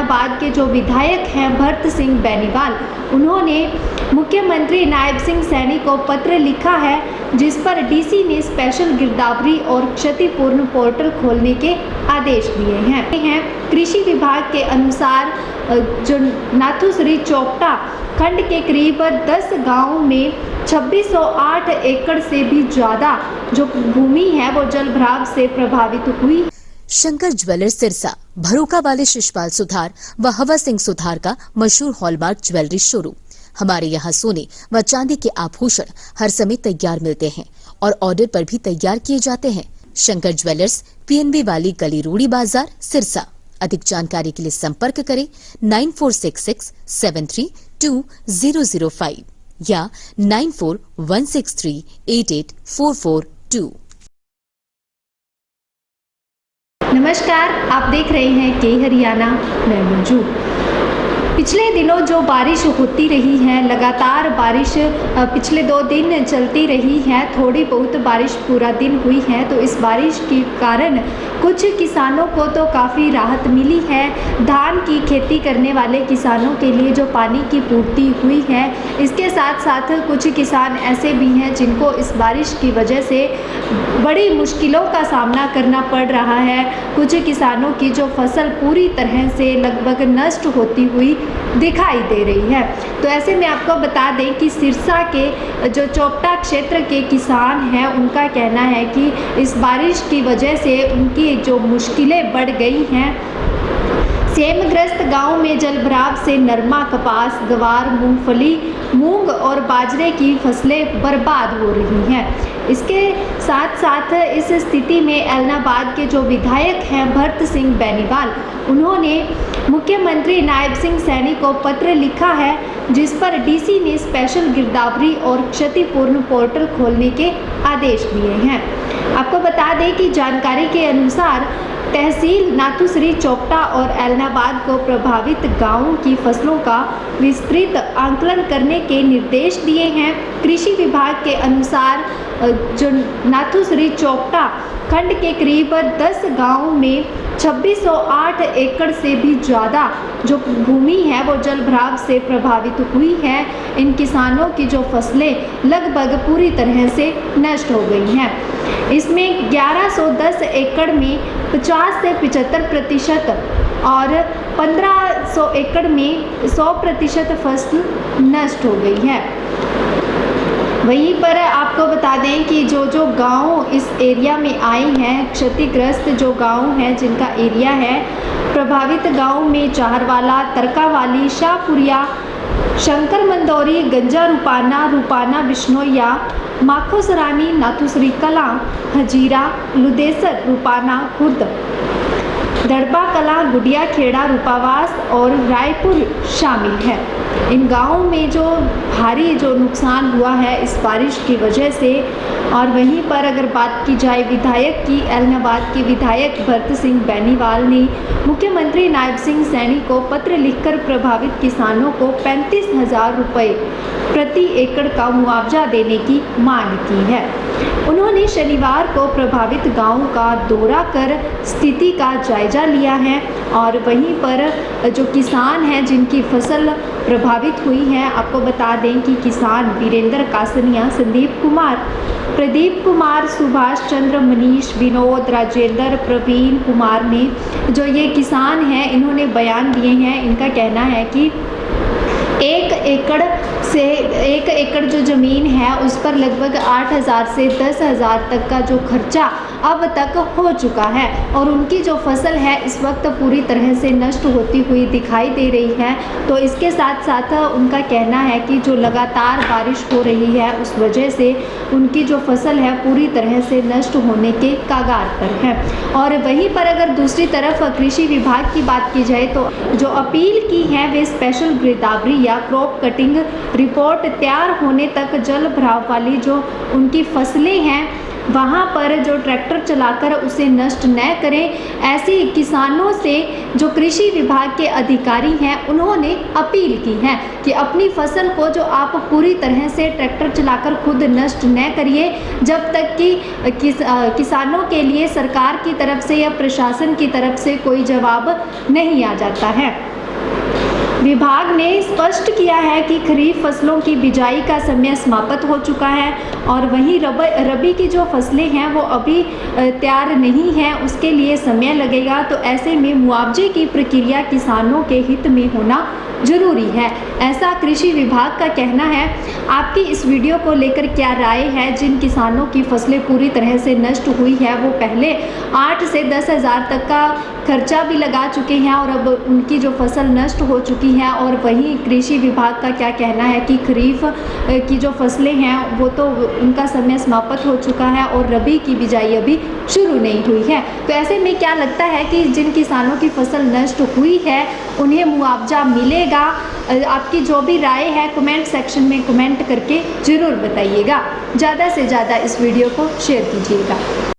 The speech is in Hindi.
ऐलनाबाद के जो विधायक हैं भरत सिंह बेनीवाल, उन्होंने मुख्यमंत्री नायब सिंह सैनी को पत्र लिखा है, जिस पर डीसी ने स्पेशल गिरदावरी और क्षतिपूर्ण पोर्टल खोलने के आदेश दिए हैं। कृषि विभाग के अनुसार जो नाथुश्री चोपटा खंड के करीब 10 गांवों में 2608 एकड़ से भी ज़्यादा जो भूमि है वो जलभराव से प्रभावित हुई। शंकर ज्वेलर्स सिरसा, भरोका वाले शिशपाल सुथार व हवा सिंह सुथार का मशहूर हॉलमार्क ज्वेलरी शोरूम। हमारे यहाँ सोने व चांदी के आभूषण हर समय तैयार मिलते हैं और ऑर्डर पर भी तैयार किए जाते हैं। शंकर ज्वेलर्स, PNB वाली गली, रूड़ी बाजार, सिरसा। अधिक जानकारी के लिए संपर्क करें 9466732005 या 9416388442। नमस्कार, आप देख रहे हैं के हरियाणा, मैं मंजू। पिछले दिनों जो बारिश होती रही है, लगातार बारिश पिछले 2 दिन चलती रही है, थोड़ी बहुत बारिश पूरा दिन हुई है, तो इस बारिश के कारण कुछ किसानों को तो काफ़ी राहत मिली है। धान की खेती करने वाले किसानों के लिए जो पानी की पूर्ति हुई है, इसके साथ साथ कुछ किसान ऐसे भी हैं जिनको इस बारिश की वजह से बड़ी मुश्किलों का सामना करना पड़ रहा है। कुछ किसानों की जो फसल पूरी तरह से लगभग नष्ट होती हुई दिखाई दे रही है। तो ऐसे में आपको बता दें कि सिरसा के जो चोपटा क्षेत्र के किसान हैं, उनका कहना है कि इस बारिश की वजह से उनकी जो मुश्किलें बढ़ गई हैं। सेमग्रस्त गांव में जलभराव से नरमा, कपास, गवार, मूंगफली, मूंग और बाजरे की फसलें बर्बाद हो रही हैं। इसके साथ साथ इस स्थिति में ऐलनाबाद के जो विधायक हैं भरत सिंह बेनीवाल, उन्होंने मुख्यमंत्री नायब सिंह सैनी को पत्र लिखा है, जिस पर डीसी ने स्पेशल गिरदावरी और क्षतिपूर्ण पोर्टल खोलने के आदेश दिए हैं। आपको बता दें कि जानकारी के अनुसार तहसील नाथुश्री चोपटा और ऐलनाबाद को प्रभावित गांवों की फसलों का विस्तृत आंकलन करने के निर्देश दिए हैं। कृषि विभाग के अनुसार जो नाथुश्री चोपटा खंड के करीब 10 गांवों में 2608 एकड़ से भी ज़्यादा जो भूमि है वो जलभराव से प्रभावित हुई है। इन किसानों की जो फसलें लगभग पूरी तरह से नष्ट हो गई हैं। इसमें 1110 एकड़ में 50 से 75% और 1500 एकड़ में 100% फसल नष्ट हो गई है। वहीं पर आपको बता दें कि जो गांव इस एरिया में आए हैं, क्षतिग्रस्त जो गांव हैं जिनका एरिया है, प्रभावित गांव में चाहरवाला, तरकावाली, शाहपुरिया, शंकर मंदौरी, गंजा रूपाना, रूपाना बिश्नोइया, माखोसरानी, नाथुश्री कला, हजीरा, लुदेसर, रूपाना खुर्द, दड़बा कला, गुडिया खेड़ा, रूपावास और रायपुर शामिल है। इन गांवों में जो भारी जो नुकसान हुआ है इस बारिश की वजह से। और वहीं पर अगर बात की जाए विधायक की, ऐलनाबाद के विधायक भरत सिंह बेनीवाल ने मुख्यमंत्री नायब सिंह सैनी को पत्र लिखकर प्रभावित किसानों को 35,000 रुपये प्रति एकड़ का मुआवजा देने की मांग की है। उन्होंने शनिवार को प्रभावित गांवों का दौरा कर स्थिति का जायजा लिया है और वहीं पर जो किसान हैं जिनकी फसल प्रभावित हुई है, आपको बता दें कि किसान वीरेंद्र कासनिया, संदीप कुमार, प्रदीप कुमार, सुभाष चंद्र, मनीष, विनोद, राजेंद्र, प्रवीण कुमार ने जो ये किसान हैं इन्होंने बयान दिए हैं। इनका कहना है कि 1 एकड़ जो ज़मीन है उस पर लगभग 8,000 से 10,000 तक का जो खर्चा अब तक हो चुका है और उनकी जो फसल है इस वक्त पूरी तरह से नष्ट होती हुई दिखाई दे रही है। तो इसके साथ साथ उनका कहना है कि जो लगातार बारिश हो रही है उस वजह से उनकी जो फसल है पूरी तरह से नष्ट होने के कगार पर है। और वहीं पर अगर दूसरी तरफ कृषि विभाग की बात की जाए तो जो अपील की है वे स्पेशल गिरदावरी या क्रॉप कटिंग रिपोर्ट तैयार होने तक जल भराव वाली जो उनकी फसलें हैं वहाँ पर जो ट्रैक्टर चलाकर उसे नष्ट न करें, ऐसी किसानों से जो कृषि विभाग के अधिकारी हैं उन्होंने अपील की है कि अपनी फसल को जो आप पूरी तरह से ट्रैक्टर चलाकर खुद नष्ट न करिए जब तक कि किसानों के लिए सरकार की तरफ से या प्रशासन की तरफ से कोई जवाब नहीं आ जाता है। विभाग ने स्पष्ट किया है कि खरीफ फसलों की बिजाई का समय समाप्त हो चुका है और वहीं रबी की जो फसलें हैं वो अभी तैयार नहीं हैं, उसके लिए समय लगेगा। तो ऐसे में मुआवजे की प्रक्रिया किसानों के हित में होना जरूरी है, ऐसा कृषि विभाग का कहना है। आपकी इस वीडियो को लेकर क्या राय है? जिन किसानों की फसलें पूरी तरह से नष्ट हुई है वो पहले 8 से 10 हज़ार तक का खर्चा भी लगा चुके हैं और अब उनकी जो फसल नष्ट हो चुकी है, और वहीं कृषि विभाग का क्या कहना है कि खरीफ की जो फसलें हैं वो तो उनका समय समाप्त हो चुका है और रबी की बिजाई अभी शुरू नहीं हुई है। तो ऐसे में क्या लगता है कि जिन किसानों की फसल नष्ट हुई है उन्हें मुआवजा मिलेगा? आपकी जो भी राय है कमेंट सेक्शन में कमेंट करके ज़रूर बताइएगा। ज़्यादा से ज़्यादा इस वीडियो को शेयर कीजिएगा।